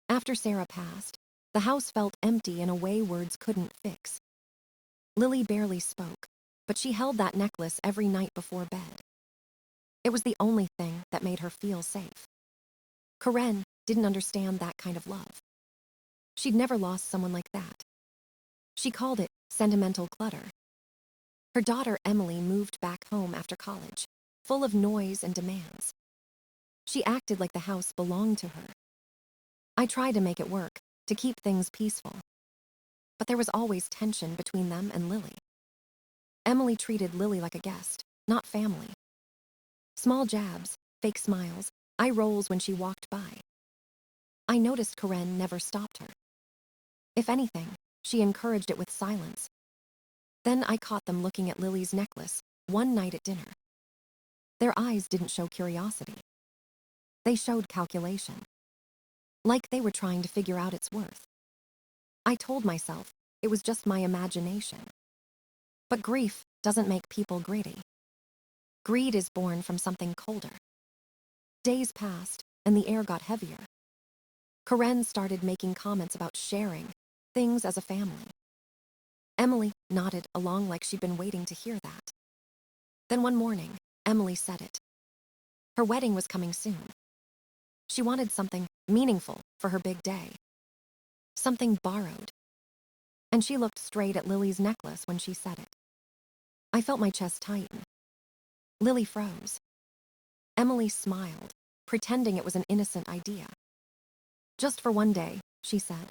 After Sarah passed, the house felt empty in a way words couldn't fix. Lily barely spoke, but she held that necklace every night before bed. It was the only thing that made her feel safe. Karen didn't understand that kind of love. She'd never lost someone like that. She called it sentimental clutter. Her daughter Emily moved back home after college, full of noise and demands. She acted like the house belonged to her. I tried to make it work, to keep things peaceful. But there was always tension between them and Lily. Emily treated Lily like a guest, not family. Small jabs, fake smiles, eye rolls when she walked by. I noticed Karen never stopped her. If anything, she encouraged it with silence. Then I caught them looking at Lily's necklace one night at dinner. Their eyes didn't show curiosity. They showed calculation. Like they were trying to figure out its worth. I told myself it was just my imagination. But grief doesn't make people greedy. Greed is born from something colder. Days passed, and the air got heavier. Karen started making comments about sharing things as a family. Emily nodded along like she'd been waiting to hear that. Then one morning, Emily said it. Her wedding was coming soon. She wanted something meaningful for her big day. Something borrowed. And she looked straight at Lily's necklace when she said it. I felt my chest tighten. Lily froze. Emily smiled, pretending it was an innocent idea. Just for one day, she said.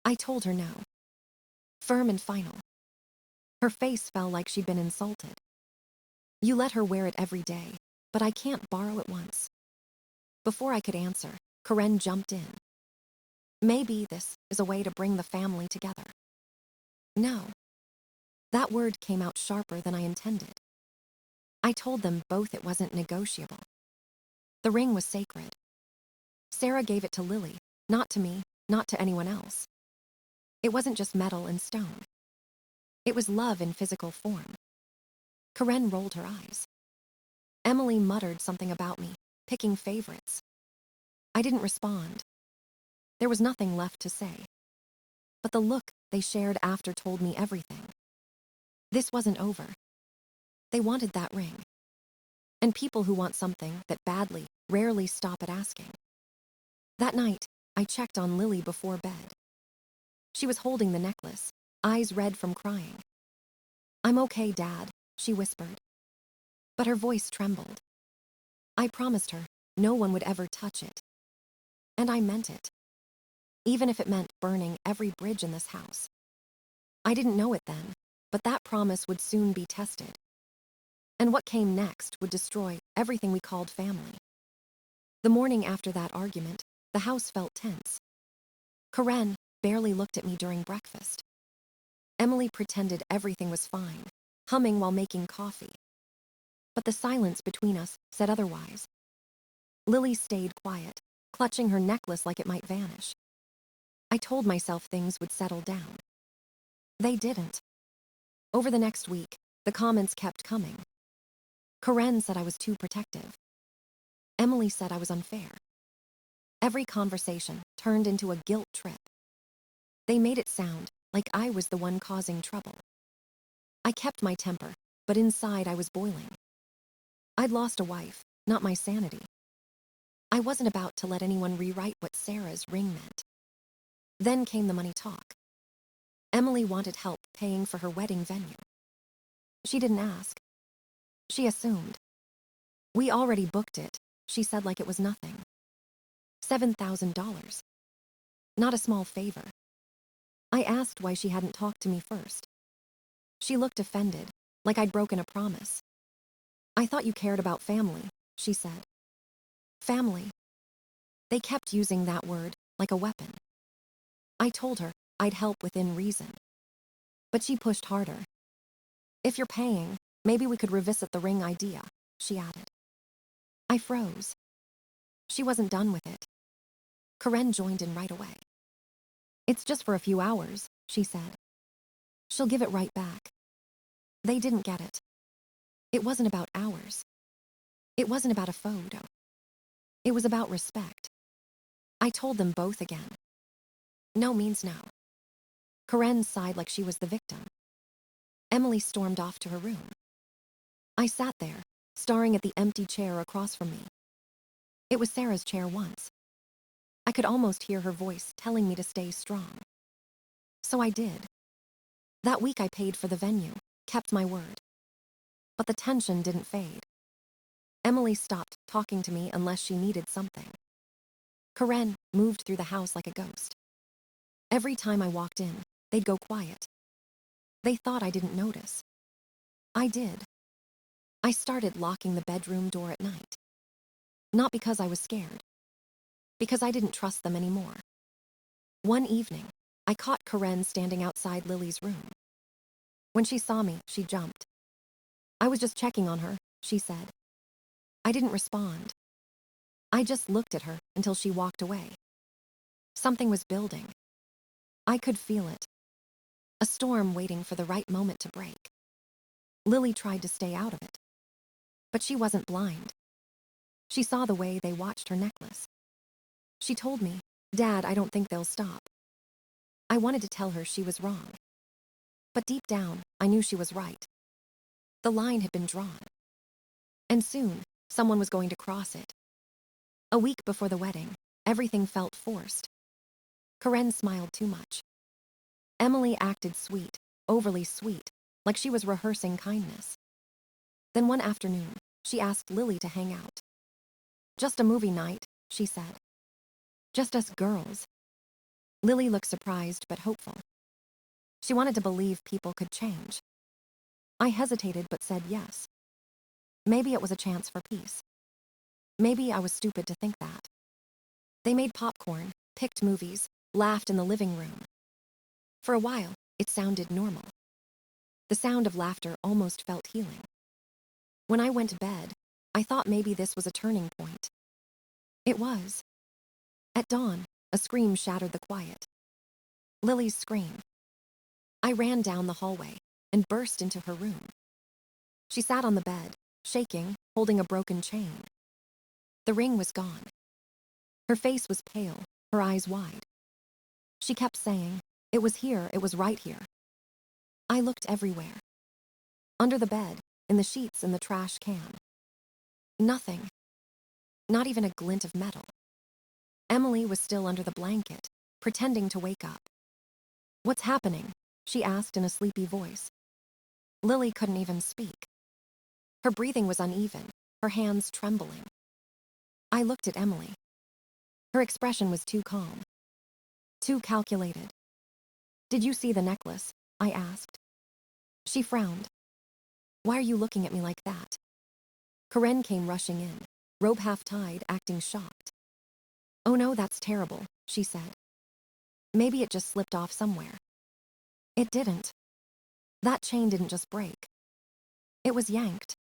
I told her no. Firm and final. Her face fell like she'd been insulted. You let her wear it every day, but I can't borrow it once. Before I could answer, Karen jumped in. Maybe this is a way to bring the family together. No. That word came out sharper than I intended. I told them both it wasn't negotiable. The ring was sacred. Sarah gave it to Lily, not to me, not to anyone else. It wasn't just metal and stone. It was love in physical form. Karen rolled her eyes. Emily muttered something about me, picking favorites. I didn't respond. There was nothing left to say. But the look they shared after told me everything. This wasn't over. They wanted that ring. And people who want something that badly rarely stop at asking. That night, I checked on Lily before bed. She was holding the necklace, eyes red from crying. I'm okay, Dad, she whispered. But her voice trembled. I promised her no one would ever touch it. And I meant it. Even if it meant burning every bridge in this house. I didn't know it then, but that promise would soon be tested. And what came next would destroy everything we called family. The morning after that argument, the house felt tense. Karen barely looked at me during breakfast. Emily pretended everything was fine, humming while making coffee. But the silence between us said otherwise. Lily stayed quiet, clutching her necklace like it might vanish. I told myself things would settle down. They didn't. Over the next week, the comments kept coming. Karen said I was too protective. Emily said I was unfair. Every conversation turned into a guilt trip. They made it sound like I was the one causing trouble. I kept my temper, but inside I was boiling. I'd lost a wife, not my sanity. I wasn't about to let anyone rewrite what Sarah's ring meant. Then came the money talk. Emily wanted help paying for her wedding venue. She didn't ask. She assumed. We already booked it, she said like it was nothing. $7,000. Not a small favor. I asked why she hadn't talked to me first. She looked offended, like I'd broken a promise. I thought you cared about family, she said. Family. They kept using that word like a weapon. I told her I'd help within reason. But she pushed harder. If you're paying, maybe we could revisit the ring idea, she added. I froze. She wasn't done with it. Karen joined in right away. It's just for a few hours, she said. She'll give it right back. They didn't get it. It wasn't about hours. It wasn't about a photo. It was about respect. I told them both again. No means no. Karen sighed like she was the victim. Emily stormed off to her room. I sat there, staring at the empty chair across from me. It was Sarah's chair once. I could almost hear her voice telling me to stay strong. So I did. That week I paid for the venue, kept my word. But the tension didn't fade. Emily stopped talking to me unless she needed something. Karen moved through the house like a ghost. Every time I walked in, they'd go quiet. They thought I didn't notice. I did. I started locking the bedroom door at night. Not because I was scared. Because I didn't trust them anymore. One evening, I caught Karen standing outside Lily's room. When she saw me, she jumped. I was just checking on her, she said. I didn't respond. I just looked at her until she walked away. Something was building. I could feel it. A storm waiting for the right moment to break. Lily tried to stay out of it. But she wasn't blind. She saw the way they watched her necklace. She told me, "Dad, I don't think they'll stop." I wanted to tell her she was wrong. But deep down, I knew she was right. The line had been drawn. And soon, someone was going to cross it. A week before the wedding, everything felt forced. Karen smiled too much. Emily acted sweet, overly sweet, like she was rehearsing kindness. Then one afternoon, she asked Lily to hang out. Just a movie night, she said. Just us girls. Lily looked surprised but hopeful. She wanted to believe people could change. I hesitated but said yes. Maybe it was a chance for peace. Maybe I was stupid to think that. They made popcorn, picked movies, laughed in the living room. For a while, it sounded normal. The sound of laughter almost felt healing. When I went to bed, I thought maybe this was a turning point. It was. At dawn, a scream shattered the quiet. Lily's scream. I ran down the hallway and burst into her room. She sat on the bed, shaking, holding a broken chain. The ring was gone. Her face was pale, her eyes wide. She kept saying, "It was here, it was right here." I looked everywhere. Under the bed, in the sheets, in the trash can. Nothing. Not even a glint of metal. Emily was still under the blanket, pretending to wake up. "What's happening?" she asked in a sleepy voice. Lily couldn't even speak. Her breathing was uneven, her hands trembling. I looked at Emily. Her expression was too calm. Too calculated. "Did you see the necklace?" I asked. She frowned. "Why are you looking at me like that?" Karen came rushing in, robe half-tied, acting shocked. "Oh no, that's terrible," she said. "Maybe it just slipped off somewhere." It didn't. That chain didn't just break. It was yanked.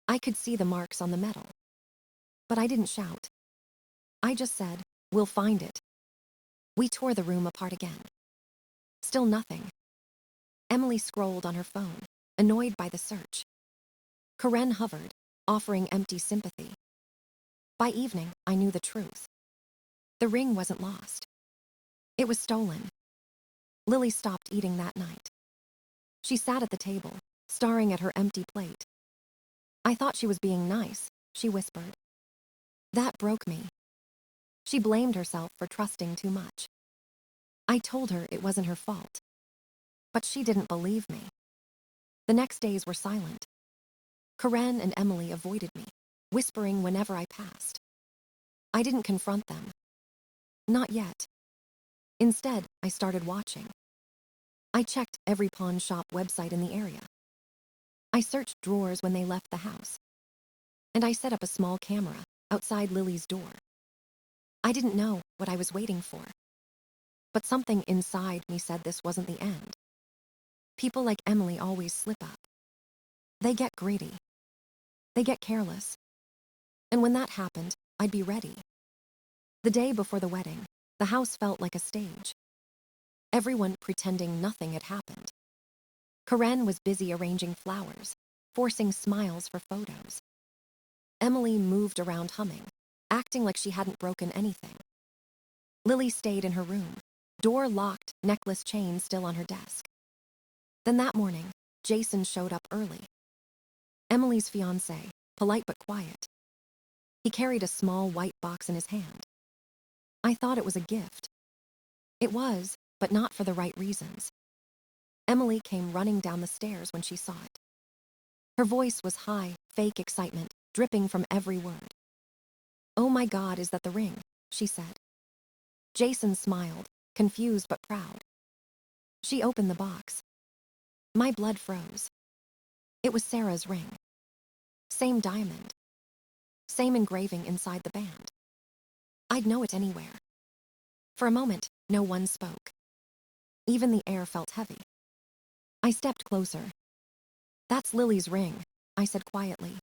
I could see the marks on the metal. But I didn't shout. I just said, "We'll find it." We tore the room apart again. Still nothing. Emily scrolled on her phone, annoyed by the search. Karen hovered, offering empty sympathy. By evening, I knew the truth. The ring wasn't lost. It was stolen. Lily stopped eating that night. She sat at the table, staring at her empty plate. "I thought she was being nice," she whispered. That broke me. She blamed herself for trusting too much. I told her it wasn't her fault. But she didn't believe me. The next days were silent. Karen and Emily avoided me, whispering whenever I passed. I didn't confront them. Not yet. Instead, I started watching. I checked every pawn shop website in the area. I searched drawers when they left the house. And I set up a small camera outside Lily's door. I didn't know what I was waiting for. But something inside me said this wasn't the end. People like Emily always slip up. They get greedy. They get careless. And when that happened, I'd be ready. The day before the wedding, the house felt like a stage. Everyone pretending nothing had happened. Karen was busy arranging flowers, forcing smiles for photos. Emily moved around humming, acting like she hadn't broken anything. Lily stayed in her room. Door locked, necklace chain still on her desk. Then that morning, Jason showed up early. Emily's fiancé, polite but quiet. He carried a small white box in his hand. I thought it was a gift. It was, but not for the right reasons. Emily came running down the stairs when she saw it. Her voice was high, fake excitement, dripping from every word. "Oh my God, is that the ring?" she said. Jason smiled, confused but proud. She opened the box. My blood froze. It was Sarah's ring. Same diamond. Same engraving inside the band. I'd know it anywhere. For a moment, no one spoke. Even the air felt heavy. I stepped closer. "That's Lily's ring," I said quietly.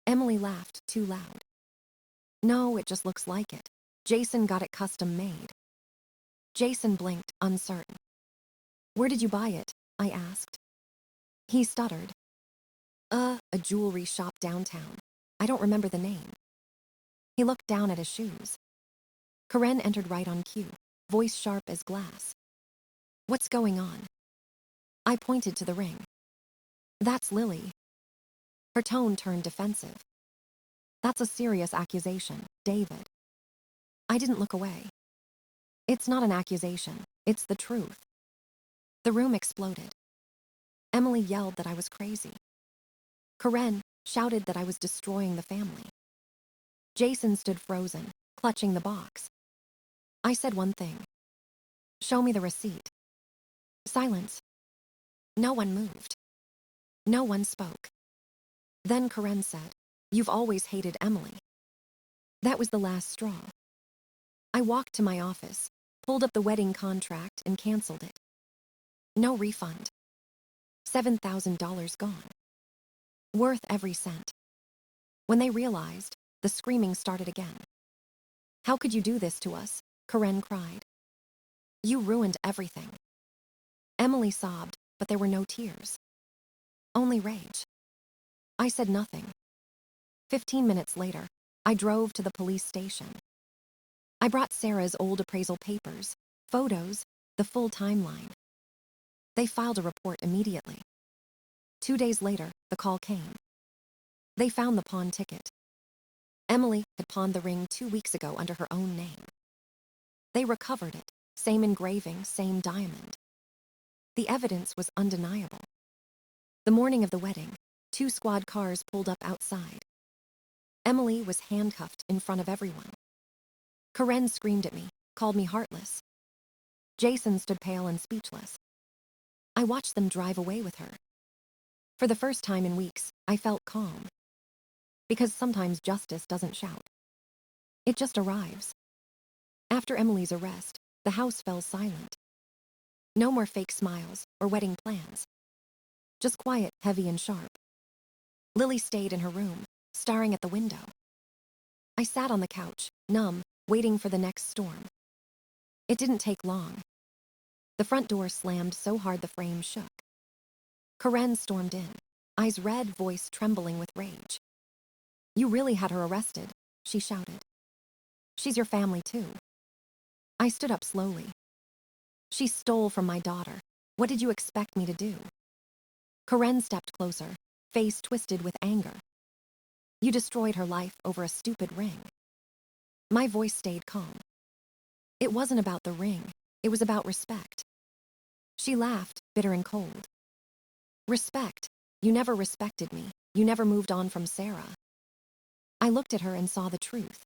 Emily laughed too loud. "No, it just looks like it. Jason got it custom made." Jason blinked, uncertain. "Where did you buy it?" I asked. He stuttered. A jewelry shop downtown. I don't remember the name." He looked down at his shoes. Karen entered right on cue, voice sharp as glass. "What's going on?" I pointed to the ring. "That's Lily." Her tone turned defensive. "That's a serious accusation, David." I didn't look away. "It's not an accusation, it's the truth." The room exploded. Emily yelled that I was crazy. Karen shouted that I was destroying the family. Jason stood frozen, clutching the box. I said one thing. "Show me the receipt." Silence. No one moved. No one spoke. Then Karen said, "You've always hated Emily." That was the last straw. I walked to my office, pulled up the wedding contract and canceled it. No refund. $7,000 gone. Worth every cent. When they realized, the screaming started again. "How could you do this to us?" Karen cried. "You ruined everything." Emily sobbed, but there were no tears. Only rage. I said nothing. 15 minutes later, I drove to the police station. I brought Sarah's old appraisal papers, photos, the full timeline. They filed a report immediately. 2 days later, the call came. They found the pawn ticket. Emily had pawned the ring 2 weeks ago under her own name. They recovered it, same engraving, same diamond. The evidence was undeniable. The morning of the wedding, 2 squad cars pulled up outside. Emily was handcuffed in front of everyone. Karen screamed at me, called me heartless. Jason stood pale and speechless. I watched them drive away with her. For the first time in weeks, I felt calm. Because sometimes justice doesn't shout. It just arrives. After Emily's arrest, the house fell silent. No more fake smiles or wedding plans. Just quiet, heavy and sharp. Lily stayed in her room, staring at the window. I sat on the couch, numb, waiting for the next storm. It didn't take long. The front door slammed so hard the frame shook. Karen stormed in, eyes red, voice trembling with rage. "You really had her arrested," she shouted. "She's your family too." I stood up slowly. "She stole from my daughter. What did you expect me to do?" Karen stepped closer, face twisted with anger. "You destroyed her life over a stupid ring." My voice stayed calm. It wasn't about the ring, it was about respect. She laughed, bitter and cold. "Respect? You never respected me. You never moved on from Sarah." I looked at her and saw the truth.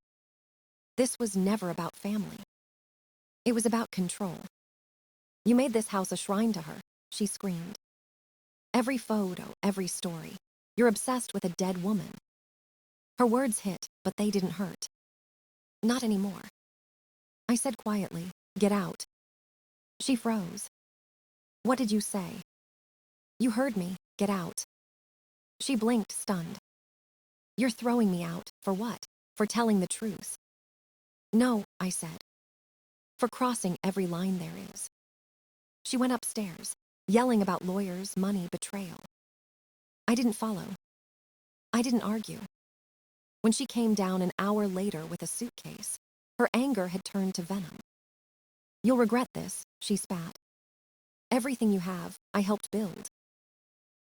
This was never about family. It was about control. "You made this house a shrine to her," she screamed. "Every photo, every story. You're obsessed with a dead woman." Her words hit, but they didn't hurt. "Not anymore." I said quietly, "Get out." She froze. "What did you say?" "You heard me. Get out." She blinked, stunned. "You're throwing me out. For what? For telling the truth." "No," I said. "For crossing every line there is." She went upstairs, yelling about lawyers, money, betrayal. I didn't follow. I didn't argue. When she came down an hour later with a suitcase, Her anger had turned to venom. "You'll regret this," she spat. "Everything you have, I helped build."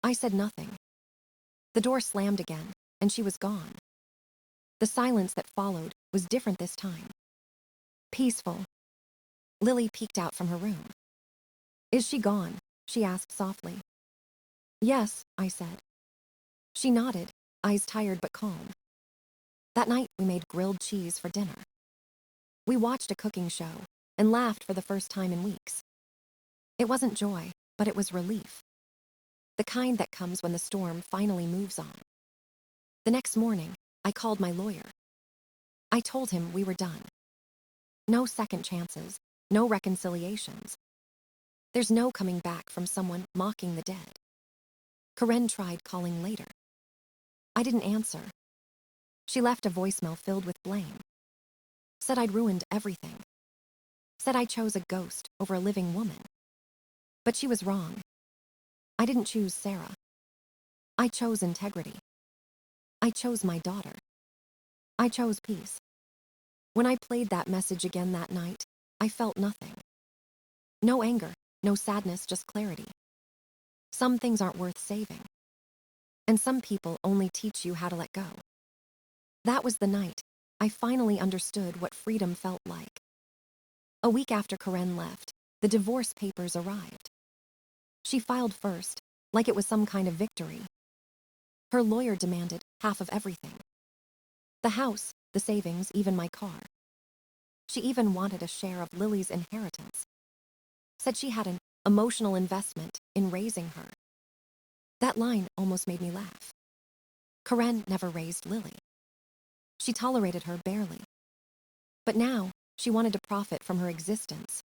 I said nothing. The door slammed again, and she was gone. The silence that followed was different this time. Peaceful. Lily peeked out from her room. "Is she gone?" she asked softly. "Yes," I said. She nodded, eyes tired but calm. That night we made grilled cheese for dinner. We watched a cooking show and laughed for the first time in weeks. It wasn't joy, but it was relief. The kind that comes when the storm finally moves on. The next morning, I called my lawyer. I told him we were done. No second chances, no reconciliations. There's no coming back from someone mocking the dead. Karen tried calling later. I didn't answer. She left a voicemail filled with blame. Said I'd ruined everything. Said I chose a ghost over a living woman. But she was wrong. I didn't choose Sarah. I chose integrity. I chose my daughter. I chose peace. When I played that message again that night, I felt nothing. No anger, no sadness, just clarity. Some things aren't worth saving. And some people only teach you how to let go. That was the night I finally understood what freedom felt like. A week after Karen left, the divorce papers arrived. She filed first, like it was some kind of victory. Her lawyer demanded half of everything. The house, the savings, even my car. She even wanted a share of Lily's inheritance. Said she had an emotional investment in raising her. That line almost made me laugh. Karen never raised Lily. She tolerated her barely. But now, she wanted to profit from her existence.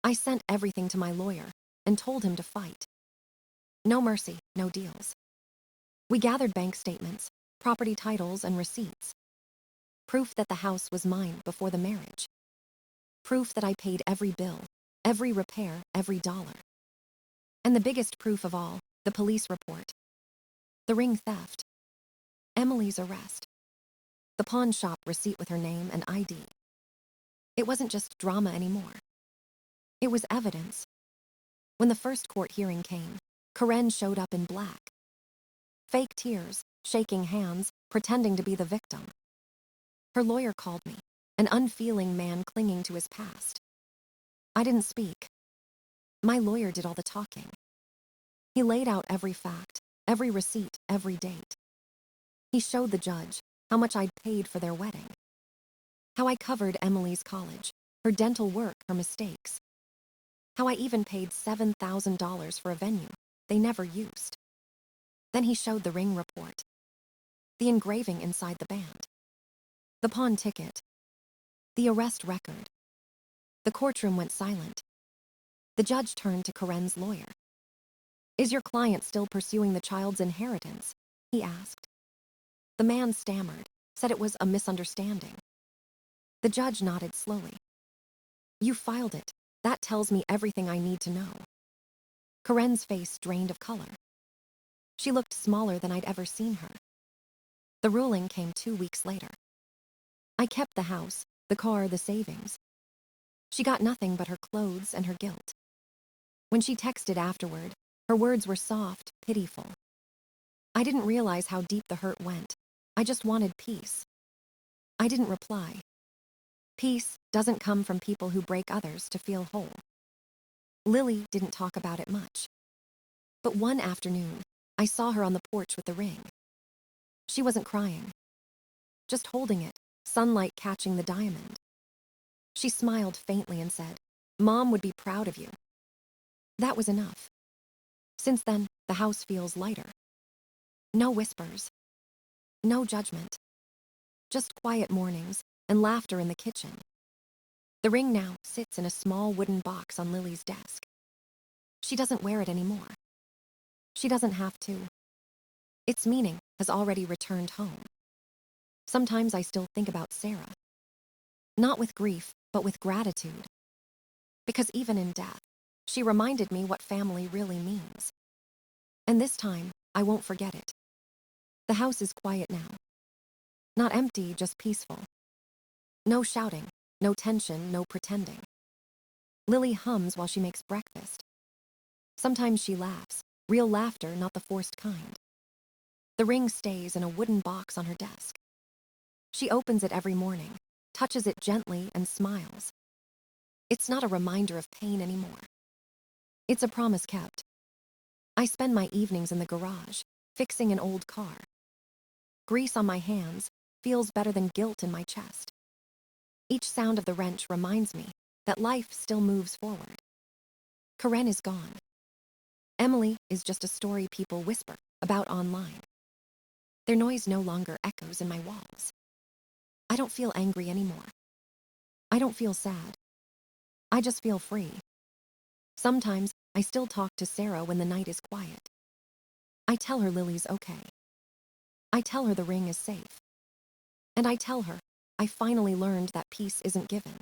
I sent everything to my lawyer and told him to fight. No mercy, no deals. We gathered bank statements, property titles, and receipts. Proof that the house was mine before the marriage. Proof that I paid every bill, every repair, every dollar. And the biggest proof of all, the police report. The ring theft. Emily's arrest. The pawn shop receipt with her name and ID. It wasn't just drama anymore. It was evidence. When the first court hearing came, Karen showed up in black. Fake tears, shaking hands, pretending to be the victim. Her lawyer called me, an unfeeling man clinging to his past. I didn't speak. My lawyer did all the talking. He laid out every fact, every receipt, every date. He showed the judge how much I'd paid for their wedding. How I covered Emily's college, her dental work, her mistakes. How I even paid $7,000 for a venue they never used. Then he showed the ring report. The engraving inside the band. The pawn ticket. The arrest record. The courtroom went silent. The judge turned to Karen's lawyer. "Is your client still pursuing the child's inheritance?" he asked. The man stammered, said it was a misunderstanding. The judge nodded slowly. "You filed it. That tells me everything I need to know." Karen's face drained of color. She looked smaller than I'd ever seen her. The ruling came 2 weeks later. I kept the house, the car, the savings. She got nothing but her clothes and her guilt. When she texted afterward, her words were soft, pitiful. I didn't realize how deep the hurt went. I just wanted peace. I didn't reply. Peace doesn't come from people who break others to feel whole. Lily didn't talk about it much. But one afternoon, I saw her on the porch with the ring. She wasn't crying. Just holding it, sunlight catching the diamond. She smiled faintly and said, "Mom would be proud of you." That was enough. Since then, the house feels lighter. No whispers. No judgment. Just quiet mornings and laughter in the kitchen. The ring now sits in a small wooden box on Lily's desk. She doesn't wear it anymore. She doesn't have to. Its meaning has already returned home. Sometimes I still think about Sarah. Not with grief, but with gratitude. Because even in death, she reminded me what family really means. And this time, I won't forget it. The house is quiet now. Not empty, just peaceful. No shouting, no tension, no pretending. Lily hums while she makes breakfast. Sometimes she laughs, real laughter, not the forced kind. The ring stays in a wooden box on her desk. She opens it every morning, touches it gently, and smiles. It's not a reminder of pain anymore. It's a promise kept. I spend my evenings in the garage, fixing an old car. Grease on my hands feels better than guilt in my chest. Each sound of the wrench reminds me that life still moves forward. Karen is gone. Emily is just a story people whisper about online. Their noise no longer echoes in my walls. I don't feel angry anymore. I don't feel sad. I just feel free. Sometimes I still talk to Sarah when the night is quiet. I tell her Lily's okay. I tell her the ring is safe. And I tell her I finally learned that peace isn't given.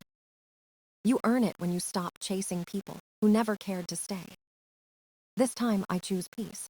You earn it when you stop chasing people who never cared to stay. This time I choose peace.